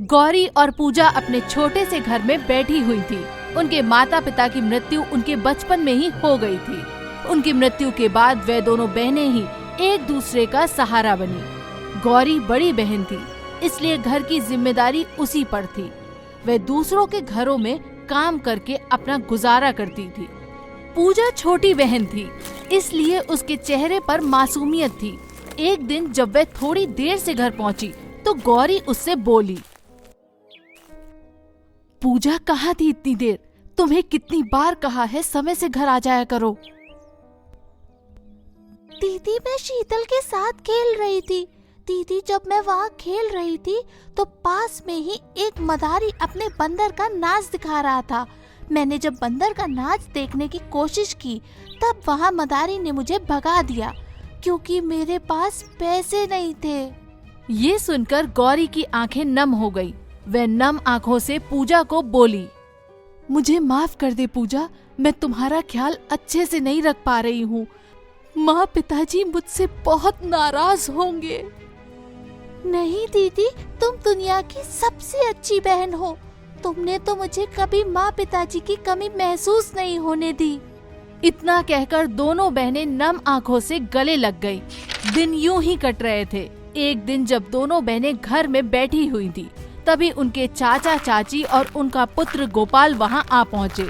गौरी और पूजा अपने छोटे से घर में बैठी हुई थी। उनके माता पिता की मृत्यु उनके बचपन में ही हो गई थी। उनकी मृत्यु के बाद वे दोनों बहनें ही एक दूसरे का सहारा बनी। गौरी बड़ी बहन थी, इसलिए घर की जिम्मेदारी उसी पर थी। वे दूसरों के घरों में काम करके अपना गुजारा करती थी। पूजा छोटी बहन थी, इसलिए उसके चेहरे पर मासूमियत थी। एक दिन जब वह थोड़ी देर से घर पहुंची तो गौरी उससे बोली, पूजा कहाँ थी इतनी देर? तुम्हें कितनी बार कहा है समय से घर आ जाया करो। दीदी, मैं शीतल के साथ खेल रही थी। दीदी, जब मैं वहाँ खेल रही थी तो पास में ही एक मदारी अपने बंदर का नाच दिखा रहा था। मैंने जब बंदर का नाच देखने की कोशिश की तब वहाँ मदारी ने मुझे भगा दिया क्योंकि मेरे पास पैसे नहीं थे। ये सुनकर गौरी की आंखें नम हो गई। वह नम आंखों से पूजा को बोली, मुझे माफ कर दे पूजा, मैं तुम्हारा ख्याल अच्छे से नहीं रख पा रही हूँ। माँ पिताजी मुझसे बहुत नाराज होंगे। नहीं दीदी, तुम दुनिया की सबसे अच्छी बहन हो। तुमने तो मुझे कभी माँ पिताजी की कमी महसूस नहीं होने दी। इतना कहकर दोनों बहनें नम आंखों से गले लग गईं। दिन यूं ही कट रहे थे। एक दिन जब दोनों बहनें घर में बैठी हुई थी, तभी उनके चाचा चाची और उनका पुत्र गोपाल वहां आ पहुँचे।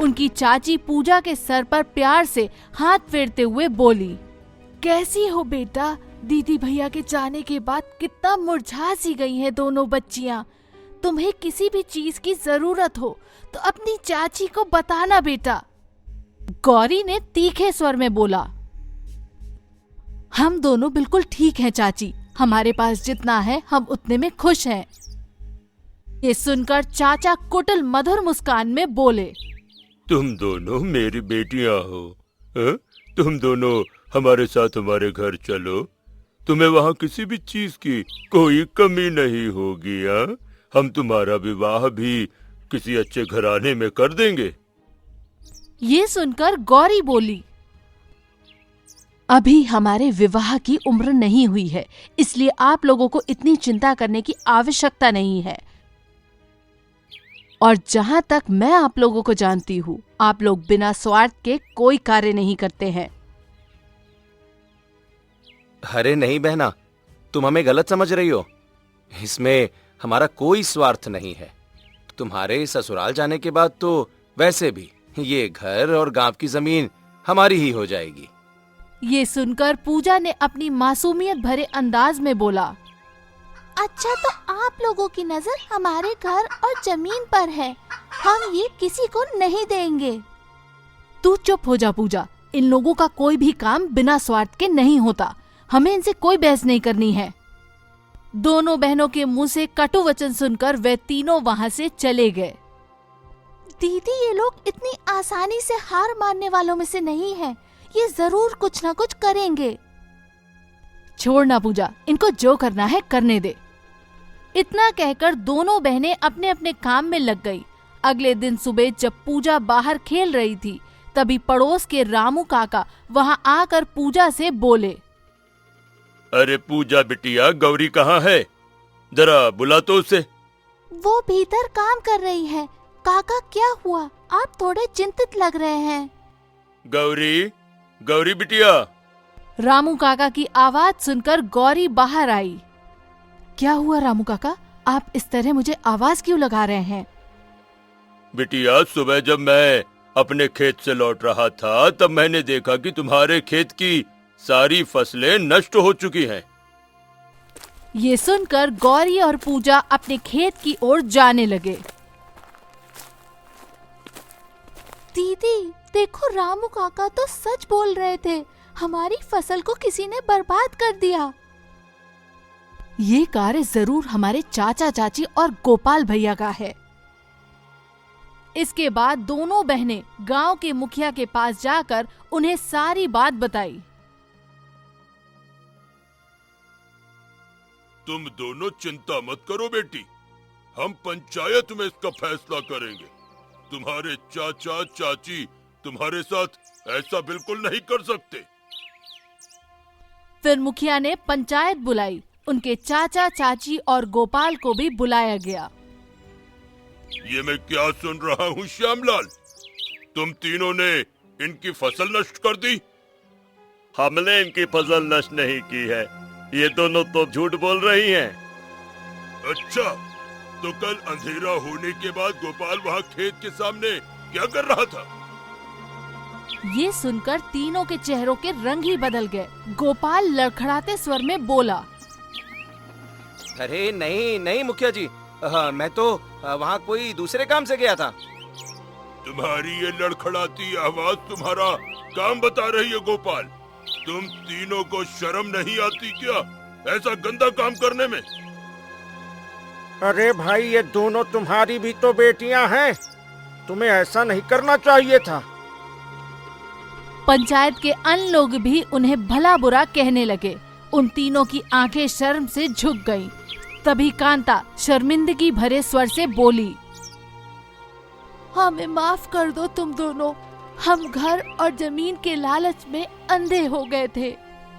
उनकी चाची पूजा के सर पर प्यार से हाथ फेरते हुए बोली, कैसी हो बेटा? दीदी भैया के जाने के बाद कितना मुरझा सी गई हैं दोनों बच्चियां। तुम्हें किसी भी चीज की जरूरत हो तो अपनी चाची को बताना बेटा। गौरी ने तीखे स्वर में बोला, हम दोनों बिल्कुल ठीक हैं चाची, हमारे पास जितना है हम उतने में खुश हैं। ये सुनकर चाचा कुटिल मधुर मुस्कान में बोले, तुम दोनों मेरी बेटियां हो। तुम दोनों हमारे साथ हमारे घर चलो, तुम्हें वहाँ किसी भी चीज की कोई कमी नहीं होगी। हम तुम्हारा विवाह भी किसी अच्छे घराने में कर देंगे। ये सुनकर गौरी बोली, अभी हमारे विवाह की उम्र नहीं हुई है, इसलिए आप लोगों को इतनी चिंता करने की आवश्यकता नहीं है। और जहाँ तक मैं आप लोगों को जानती हूँ, आप लोग बिना स्वार्थ के कोई कार्य नहीं करते हैं। अरे नहीं बहना, तुम हमें गलत समझ रही हो। इसमें हमारा कोई स्वार्थ नहीं है। तुम्हारे ससुराल जाने के बाद तो वैसे भी ये घर और गांव की जमीन हमारी ही हो जाएगी। ये सुनकर पूजा ने अपनी मासूमियत भरे अंदाज में बोला, अच्छा, तो आप लोगों की नजर हमारे घर और जमीन पर है। हम ये किसी को नहीं देंगे। तू चुप हो जा पूजा, इन लोगों का कोई भी काम बिना स्वार्थ के नहीं होता। हमें इनसे कोई बहस नहीं करनी है। दोनों बहनों के मुंह से कटु वचन सुनकर वे तीनों वहां से चले गए। दीदी, ये लोग इतनी आसानी से हार मानने वालों में से नहीं हैं। ये जरूर कुछ ना कुछ करेंगे। छोड़ ना पूजा, इनको जो करना है करने दे। इतना कहकर दोनों बहनें अपने अपने काम में लग गई। अगले दिन सुबह जब पूजा बाहर खेल रही थी, तभी पड़ोस के रामू काका वहां आकर पूजा से बोले, अरे पूजा बिटिया, गौरी कहाँ है? जरा बुला तो उसे। वो भीतर काम कर रही है। काका, क्या हुआ? आप थोड़े चिंतित लग रहे हैं। गौरी, गौरी बिटिया। रामू काका की आवाज सुनकर गौरी बाहर आई। क्या हुआ रामू काका, आप इस तरह मुझे आवाज क्यों लगा रहे हैं? बिटिया, सुबह जब मैं अपने खेत से लौट रहा था तब मैंने देखा कि तुम्हारे खेत की सारी फसलें नष्ट हो चुकी हैं। ये सुनकर गौरी और पूजा अपने खेत की ओर जाने लगे। दीदी देखो, रामू काका तो सच बोल रहे थे। हमारी फसल को किसी ने बर्बाद कर दिया। ये कार्य जरूर हमारे चाचा चाची और गोपाल भैया का है। इसके बाद दोनों बहनें गांव के मुखिया के पास जाकर उन्हें सारी बात बताई। तुम दोनों चिंता मत करो बेटी, हम पंचायत में इसका फैसला करेंगे। तुम्हारे चाचा चाची तुम्हारे साथ ऐसा बिल्कुल नहीं कर सकते। फिर मुखिया ने पंचायत बुलाई उनके चाचा चाची और गोपाल को भी बुलाया गया। ये मैं क्या सुन रहा हूँ श्यामलाल, तुम तीनों ने इनकी फसल नष्ट कर दी। हमने इनकी फसल नष्ट नहीं की है, ये दोनों तो झूठ बोल रही हैं। अच्छा, तो कल अंधेरा होने के बाद गोपाल वहाँ खेत के सामने क्या कर रहा था? ये सुनकर तीनों के चेहरों के रंग ही बदल गए। गोपाल लड़खड़ाते स्वर में बोला, अरे नहीं नहीं मुखिया जी, मैं तो वहाँ कोई दूसरे काम से गया था। तुम्हारी ये लड़खड़ाती आवाज तुम्हारा काम बता रही है गोपाल। तुम तीनों को शर्म नहीं आती क्या ऐसा गंदा काम करने में? अरे भाई, ये दोनों तुम्हारी भी तो बेटियां हैं, तुम्हें ऐसा नहीं करना चाहिए था। पंचायत के अन्य लोग भी उन्हें भला बुरा कहने लगे। उन तीनों की आंखें शर्म से झुक गईं। तभी कांता शर्मिंदगी भरे स्वर से बोली, हमें माफ कर दो तुम दोनों। हम घर और जमीन के लालच में अंधे हो गए थे,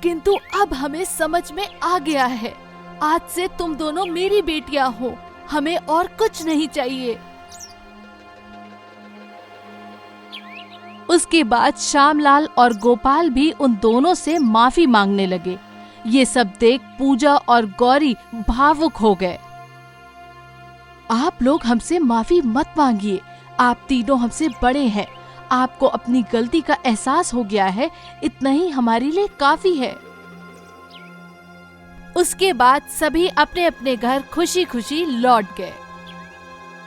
किंतु अब हमें समझ में आ गया है। आज से तुम दोनों मेरी बेटियां हो, हमें और कुछ नहीं चाहिए। उसके बाद श्यामलाल और गोपाल भी उन दोनों से माफी मांगने लगे। ये सब देख पूजा और गौरी भावुक हो गए। आप लोग हमसे माफी मत मांगिए, आप तीनों हमसे बड़े हैं। आपको अपनी गलती का एहसास हो गया है, इतना ही हमारे लिए काफी है। उसके बाद सभी अपने अपने घर खुशी खुशी लौट गए।